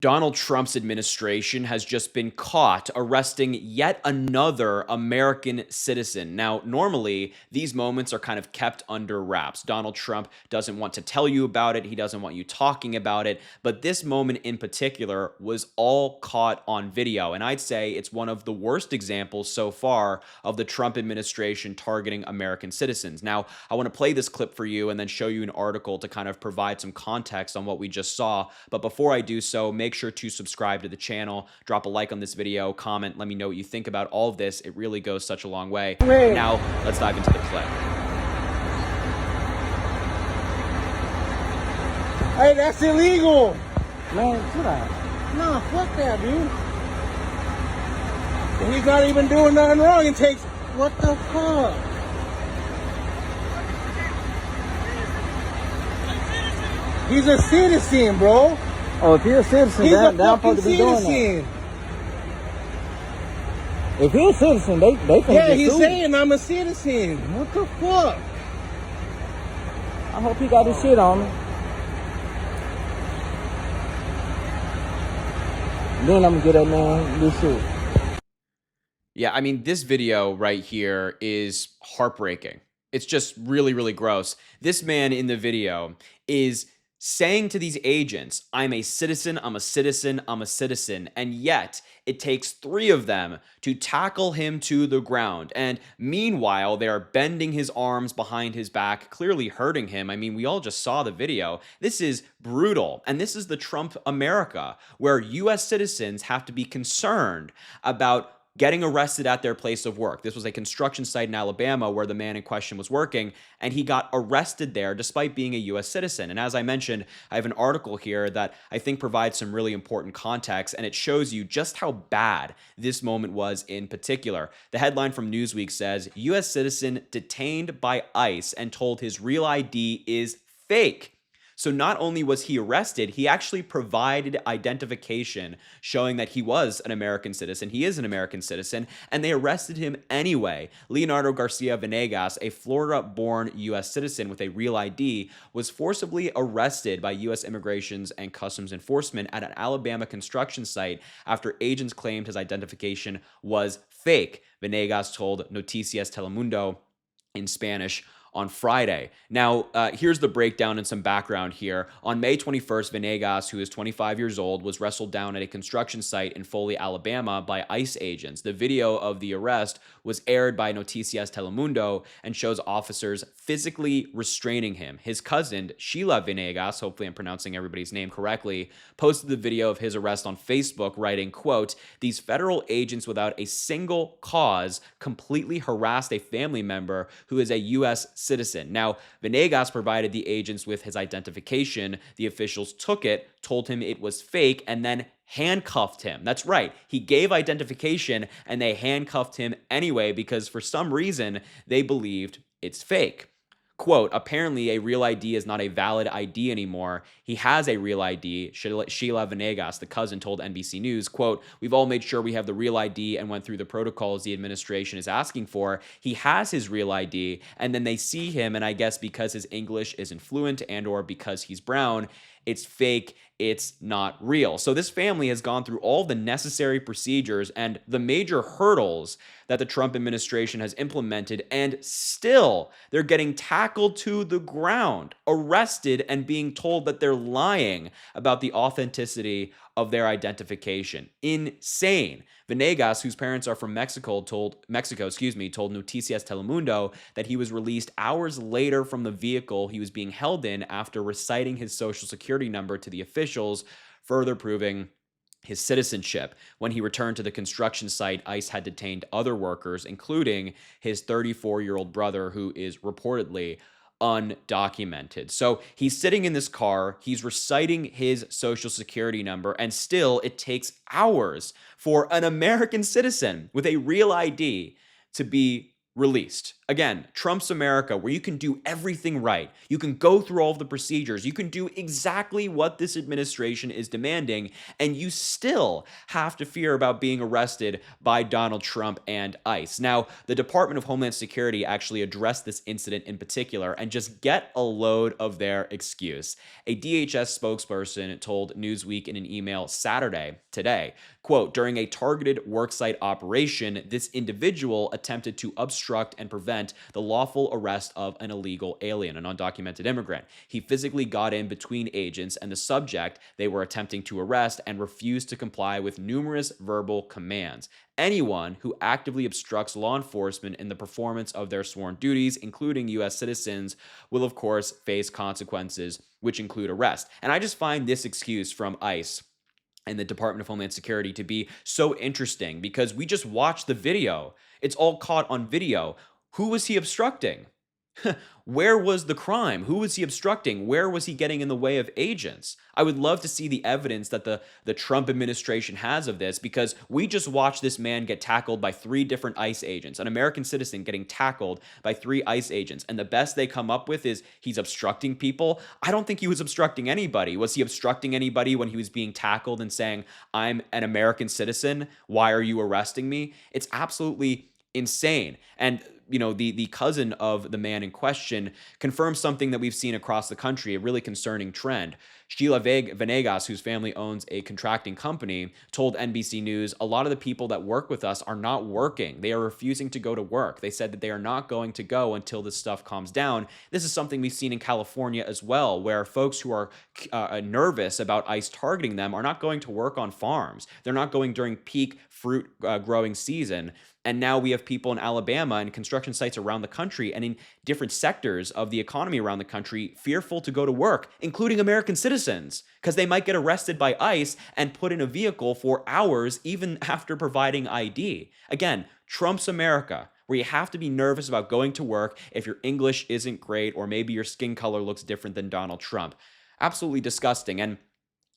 Donald Trump's administration has just been caught arresting yet another American citizen. Now, normally, these moments are kind of kept under wraps. Donald Trump doesn't want to tell you about it, he doesn't want you talking about it. But this moment in particular was all caught on video. And I'd say it's one of the worst examples so far of the Trump administration targeting American citizens. Now, I want to play this clip for you and then show you an article to kind of provide some context on what we just saw. But before I do so, make sure to subscribe to the channel, drop a like on this video, comment, let me know what you think about all of this. It really goes such a long way. Now, let's dive into the clip. Hey, that's illegal. Man, sit down. Nah, fuck that, dude. And he's not even doing nothing wrong and takes, what the fuck? He's a citizen, bro. Oh, if you're a citizen, He's a they're fucking supposed to be doing that. citizen. If you're a citizen, they can Yeah, get he's sued. saying I'm a citizen. What the fuck? I hope he got his shit on him. Then I'm gonna get that man this shit. Yeah, I mean, this video right here is heartbreaking. It's just really, really gross. This man in the video is saying to these agents, I'm a citizen, I'm a citizen, I'm a citizen. And yet it takes 3 of them to tackle him to the ground. And meanwhile, they are bending his arms behind his back, clearly hurting him. I mean, we all just saw the video. This is brutal. And this is the Trump America, where US citizens have to be concerned about getting arrested at their place of work. This was a construction site in Alabama where the man in question was working, and he got arrested there despite being a US citizen. And as I mentioned, I have an article here that I think provides some really important context, and it shows you just how bad this moment was in particular. The headline from Newsweek says, US citizen detained by ICE and told his real ID is fake. So not only was he arrested, he actually provided identification showing that he was an American citizen. He is an American citizen, and they arrested him anyway. Leonardo Garcia Venegas, a Florida-born U.S. citizen with a real ID, was forcibly arrested by U.S. Immigrations and Customs Enforcement at an Alabama construction site after agents claimed his identification was fake, Venegas told Noticias Telemundo in Spanish on Friday. Now, here's the breakdown and some background here. On May 21st, Venegas, who is 25 years old, was wrestled down at a construction site in Foley, Alabama by ICE agents. The video of the arrest was aired by Noticias Telemundo and shows officers physically restraining him. His cousin, Sheila Venegas, hopefully I'm pronouncing everybody's name correctly, posted the video of his arrest on Facebook, writing, quote, "These federal agents without a single cause completely harassed a family member who is a U.S. citizen." Now, Venegas provided the agents with his identification. The officials took it, told him it was fake, and then handcuffed him. That's right. He gave identification and they handcuffed him anyway because for some reason they believed it's fake. Quote, apparently a real ID is not a valid ID anymore. He has a real ID, Sheila Venegas, the cousin, told NBC News, quote, we've all made sure we have the real ID and went through the protocols the administration is asking for. He has his real ID, and then they see him, and I guess because his English isn't fluent and or because he's brown, it's fake, it's not real. So this family has gone through all the necessary procedures and the major hurdles that the Trump administration has implemented, and still they're getting tackled to the ground, arrested, and being told that they're lying about the authenticity of their identification. Insane. Venegas, whose parents are from Mexico, told Noticias Telemundo that he was released hours later from the vehicle he was being held in after reciting his social security number to the officials, further proving his citizenship. When he returned to the construction site, ICE had detained other workers, including his 34-year-old brother, who is reportedly undocumented. So he's sitting in this car, he's reciting his social security number, and still it takes hours for an American citizen with a real ID to be released. Again, Trump's America, where you can do everything right. You can go through all of the procedures. You can do exactly what this administration is demanding, and you still have to fear about being arrested by Donald Trump and ICE. Now, the Department of Homeland Security actually addressed this incident in particular, and just get a load of their excuse. A DHS spokesperson told Newsweek in an email Saturday, today, quote, during a targeted worksite operation, this individual attempted to obstruct and prevent the lawful arrest of an illegal alien, an undocumented immigrant. He physically got in between agents and the subject they were attempting to arrest and refused to comply with numerous verbal commands. Anyone who actively obstructs law enforcement in the performance of their sworn duties, including U.S. citizens, will of course face consequences, which include arrest. And I just find this excuse from ICE and the Department of Homeland Security to be so interesting because we just watched the video. It's all caught on video. Who was he obstructing? Where was the crime? Who was he obstructing? Where was he getting in the way of agents? I would love to see the evidence that the Trump administration has of this, because we just watched this man get tackled by 3 different ICE agents, an American citizen getting tackled by 3 ICE agents. And the best they come up with is he's obstructing people. I don't think he was obstructing anybody. Was he obstructing anybody when he was being tackled and saying, I'm an American citizen? Why are you arresting me? It's absolutely insane. And the cousin of the man in question confirms something that we've seen across the country, a really concerning trend. Sheila Venegas, whose family owns a contracting company, told NBC News, a lot of the people that work with us are not working. They are refusing to go to work. They said that they are not going to go until this stuff calms down. This is something we've seen in California as well, where folks who are nervous about ICE targeting them are not going to work on farms. They're not going during peak fruit growing season. And now we have people in Alabama and construction sites around the country and in different sectors of the economy around the country fearful to go to work, including American citizens, because they might get arrested by ICE and put in a vehicle for hours even after providing ID. Again, Trump's America, where you have to be nervous about going to work if your English isn't great or maybe your skin color looks different than Donald Trump. Absolutely disgusting. And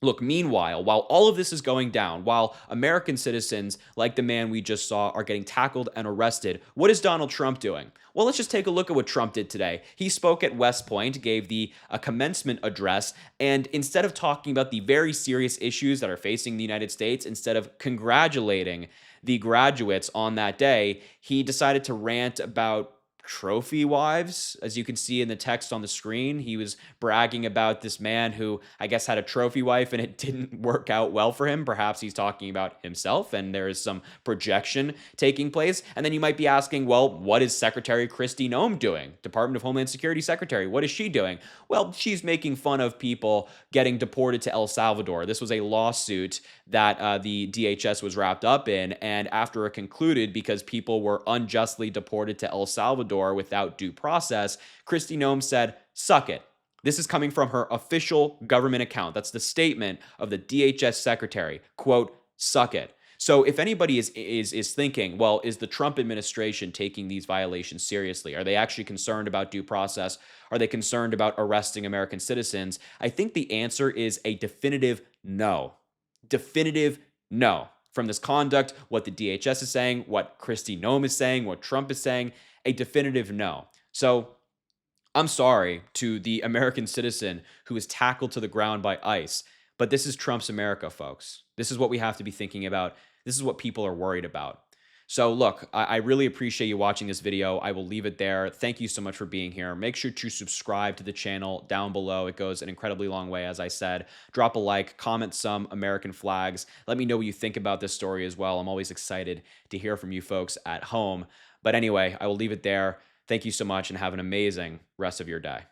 look, meanwhile, while all of this is going down, while American citizens like the man we just saw are getting tackled and arrested, what is Donald Trump doing? Well, let's just take a look at what Trump did today. He spoke at West Point, gave the commencement address, and instead of talking about the very serious issues that are facing the United States, instead of congratulating the graduates on that day, he decided to rant about trophy wives. As you can see in the text on the screen, he was bragging about this man who I guess had a trophy wife and it didn't work out well for him. Perhaps he's talking about himself and there is some projection taking place. And then you might be asking, well, what is Secretary Kristi Noem doing? Department of Homeland Security Secretary, what is she doing? Well, she's making fun of people getting deported to El Salvador. This was a lawsuit that the DHS was wrapped up in, and after it concluded because people were unjustly deported to El Salvador without due process, Kristi Noem said, suck it. This is coming from her official government account. That's the statement of the DHS secretary. Quote, suck it. So if anybody is thinking, well, is the Trump administration taking these violations seriously? Are they actually concerned about due process? Are they concerned about arresting American citizens? I think the answer is a definitive no. Definitive no. From this conduct, what the DHS is saying, what Kristi Noem is saying, what Trump is saying, a definitive no. So I'm sorry to the American citizen who was tackled to the ground by ICE, but this is Trump's America, folks. This is what we have to be thinking about. This is what people are worried about. So look, I really appreciate you watching this video. I will leave it there. Thank you so much for being here. Make sure to subscribe to the channel down below. It goes an incredibly long way, as I said. Drop a like, comment some American flags. Let me know what you think about this story as well. I'm always excited to hear from you folks at home. But anyway, I will leave it there. Thank you so much and have an amazing rest of your day.